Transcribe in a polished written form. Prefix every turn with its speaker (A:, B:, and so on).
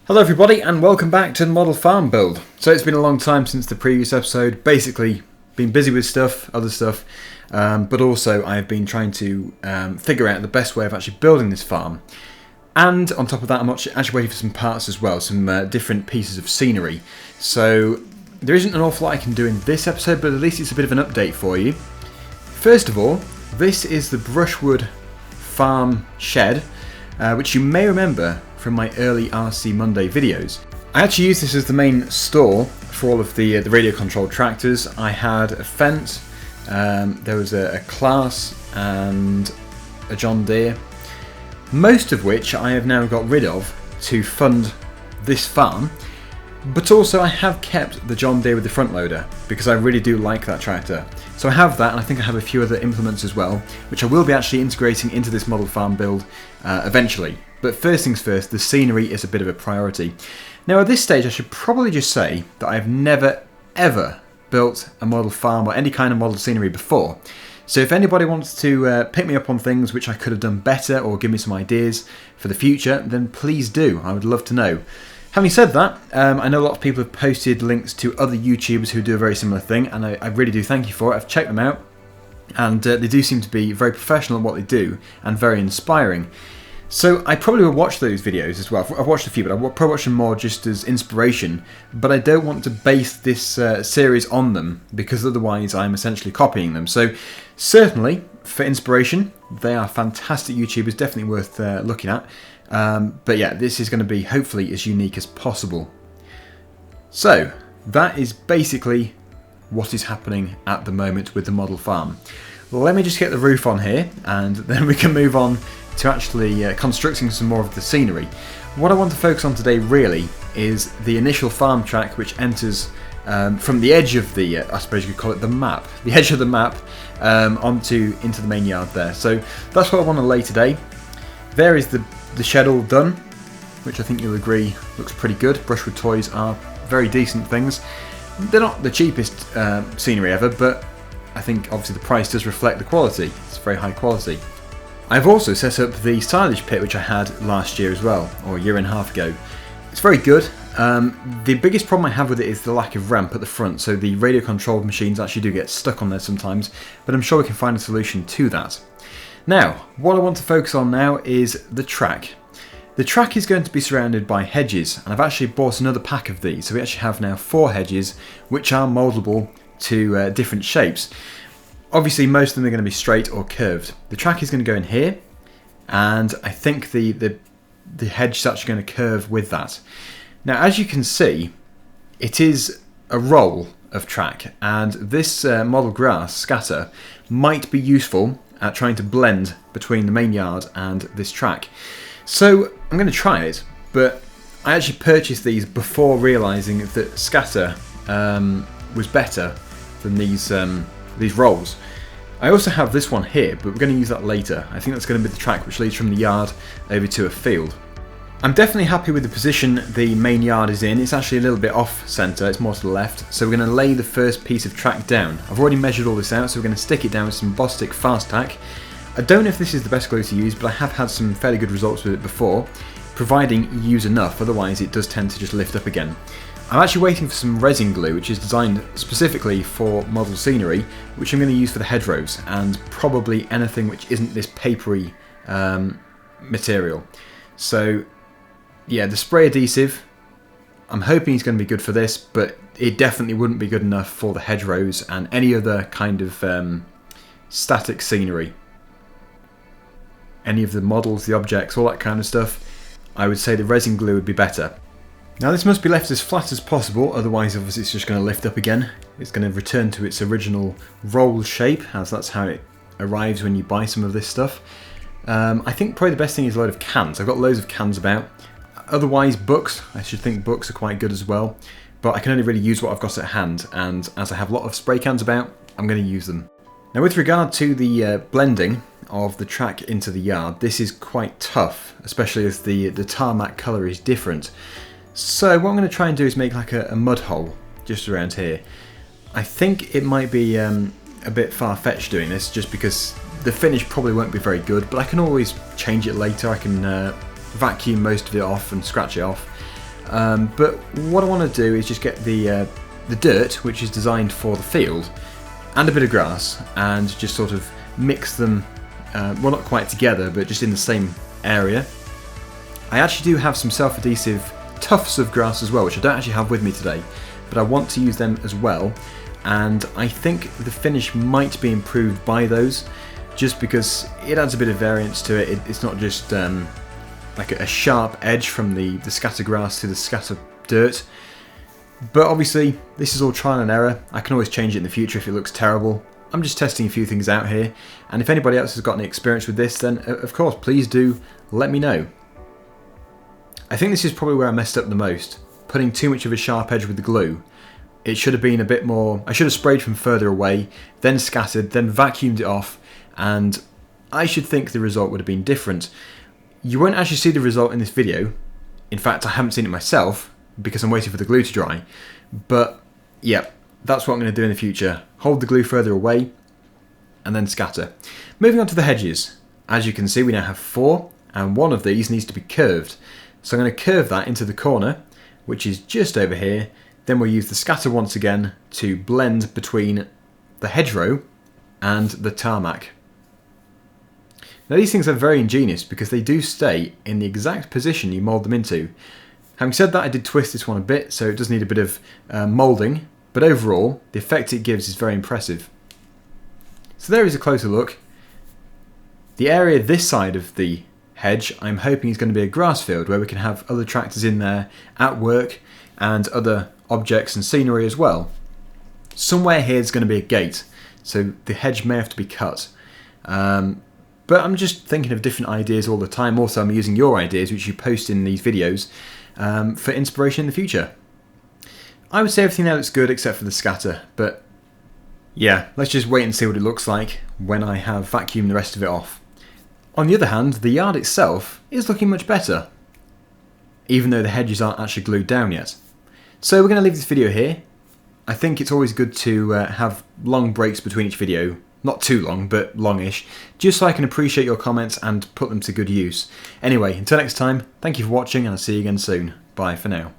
A: Hello everybody and welcome back to the model farm build. So it's been a long time since the previous episode, basically been busy with other stuff, but also I've been trying to figure out the best way of actually building this farm. And on top of that I'm actually waiting for some parts as well, some different pieces of scenery. So there isn't an awful lot I can do in this episode, but at least it's a bit of an update for you. First of all, this is the Brushwood farm shed, which you may remember from my early RC Monday videos. I actually used this as the main store for all of the radio controlled tractors. I had a fence, there was a Class and a John Deere, most of which I have now got rid of to fund this farm, but also I have kept the John Deere with the front loader because I really do like that tractor. So I have that, and I think I have a few other implements as well, which I will be actually integrating into this model farm build eventually. But first things first, the scenery is a bit of a priority. Now at this stage I should probably just say that I've never ever built a model farm or any kind of model scenery before. So if anybody wants to pick me up on things which I could have done better or give me some ideas for the future, then please do. I would love to know. Having said that, I know a lot of people have posted links to other YouTubers who do a very similar thing, and I really do thank you for it. I've checked them out, and they do seem to be very professional at what they do and very inspiring. So I probably will watch those videos as well. I've watched a few, but I'll probably watch them more just as inspiration. But I don't want to base this series on them, because otherwise I'm essentially copying them. So certainly, for inspiration, they are fantastic YouTubers, definitely worth looking at. But yeah, this is going to be hopefully as unique as possible. So that is basically what is happening at the moment with the model farm. Let me just get the roof on here, and then we can move on to actually constructing some more of the scenery. What I want to focus on today really is the initial farm track, which enters from the edge of the, I suppose you could call it the map, the edge of the map, into the main yard there. So that's what I want to lay today. There is the shed all done, which I think you'll agree looks pretty good. Brushwood toys are very decent things. They're not the cheapest scenery ever, but I think obviously the price does reflect the quality. It's very high quality. I've also set up the Silage Pit, which I had last year as well, or a year and a half ago. It's very good. The biggest problem I have with it is the lack of ramp at the front, so the radio controlled machines actually do get stuck on there sometimes, but I'm sure we can find a solution to that. Now, what I want to focus on now is the track. The track is going to be surrounded by hedges, and I've actually bought another pack of these, so we actually have now 4 hedges, which are mouldable to different shapes. Obviously most of them are going to be straight or curved. The track is going to go in here, and I think the hedge is actually going to curve with that. Now as you can see, it is a roll of track, and this model grass scatter might be useful at trying to blend between the main yard and this track. So I'm going to try it, but I actually purchased these before realising that scatter was better than these rolls. I also have this one here, but we're going to use that later. I think that's going to be the track which leads from the yard over to a field. I'm definitely happy with the position the main yard is in. It's actually a little bit off centre, it's more to the left. So we're going to lay the first piece of track down. I've already measured all this out, so we're going to stick it down with some Bostik Fast Tack. I don't know if this is the best glue to use, but I have had some fairly good results with it before, providing you use enough, otherwise it does tend to just lift up again. I'm actually waiting for some resin glue, which is designed specifically for model scenery, which I'm going to use for the hedgerows, and probably anything which isn't this papery material. So yeah, the spray adhesive, I'm hoping it's going to be good for this, but it definitely wouldn't be good enough for the hedgerows and any other kind of static scenery. Any of the models, the objects, all that kind of stuff, I would say the resin glue would be better. Now this must be left as flat as possible, otherwise obviously it's just going to lift up again. It's going to return to its original roll shape, as that's how it arrives when you buy some of this stuff. I think probably the best thing is a load of cans. I've got loads of cans about. Otherwise books, I should think books are quite good as well, but I can only really use what I've got at hand, and as I have a lot of spray cans about, I'm going to use them. Now with regard to the blending of the track into the yard, this is quite tough, especially as the tarmac colour is different. So what I'm going to try and do is make like a mud hole just around here. I think it might be a bit far-fetched doing this, just because the finish probably won't be very good, but I can always change it later. I can vacuum most of it off and scratch it off. But what I want to do is just get the dirt, which is designed for the field, and a bit of grass, and just sort of mix them, well, not quite together, but just in the same area. I actually do have some self-adhesive tufts of grass as well, which I don't actually have with me today, but I want to use them as well, and I think the finish might be improved by those, just because it adds a bit of variance to it. It's not just like a sharp edge from the scatter grass to the scatter dirt. But obviously, this is all trial and error. I can always change it in the future if it looks terrible. I'm just testing a few things out here, and if anybody else has got any experience with this, then of course, please do let me know. I think this is probably where I messed up the most, putting too much of a sharp edge with the glue. It should have been a bit more, I should have sprayed from further away, then scattered, then vacuumed it off, and I should think the result would have been different. You won't actually see the result in this video. In fact, I haven't seen it myself, because I'm waiting for the glue to dry. But yeah, that's what I'm going to do in the future. Hold the glue further away, and then scatter. Moving on to the hedges. As you can see, we now have 4, and one of these needs to be curved. So I'm going to curve that into the corner, which is just over here. Then we'll use the scatter once again to blend between the hedgerow and the tarmac. Now these things are very ingenious because they do stay in the exact position you mould them into. Having said that, I did twist this one a bit, so it does need a bit of moulding, but overall the effect it gives is very impressive. So there is a closer look. The area this side of the hedge I'm hoping is going to be a grass field where we can have other tractors in there at work and other objects and scenery as well. Somewhere here is going to be a gate, so the hedge may have to be cut. But I'm just thinking of different ideas all the time. Also, I'm using your ideas, which you post in these videos, for inspiration in the future. I would say everything there looks good except for the scatter, but yeah, let's just wait and see what it looks like when I have vacuumed the rest of it off. On the other hand, the yard itself is looking much better, even though the hedges aren't actually glued down yet. So we're going to leave this video here. I think it's always good to have long breaks between each video. Not too long, but longish, just so I can appreciate your comments and put them to good use. Anyway, until next time, thank you for watching and I'll see you again soon. Bye for now.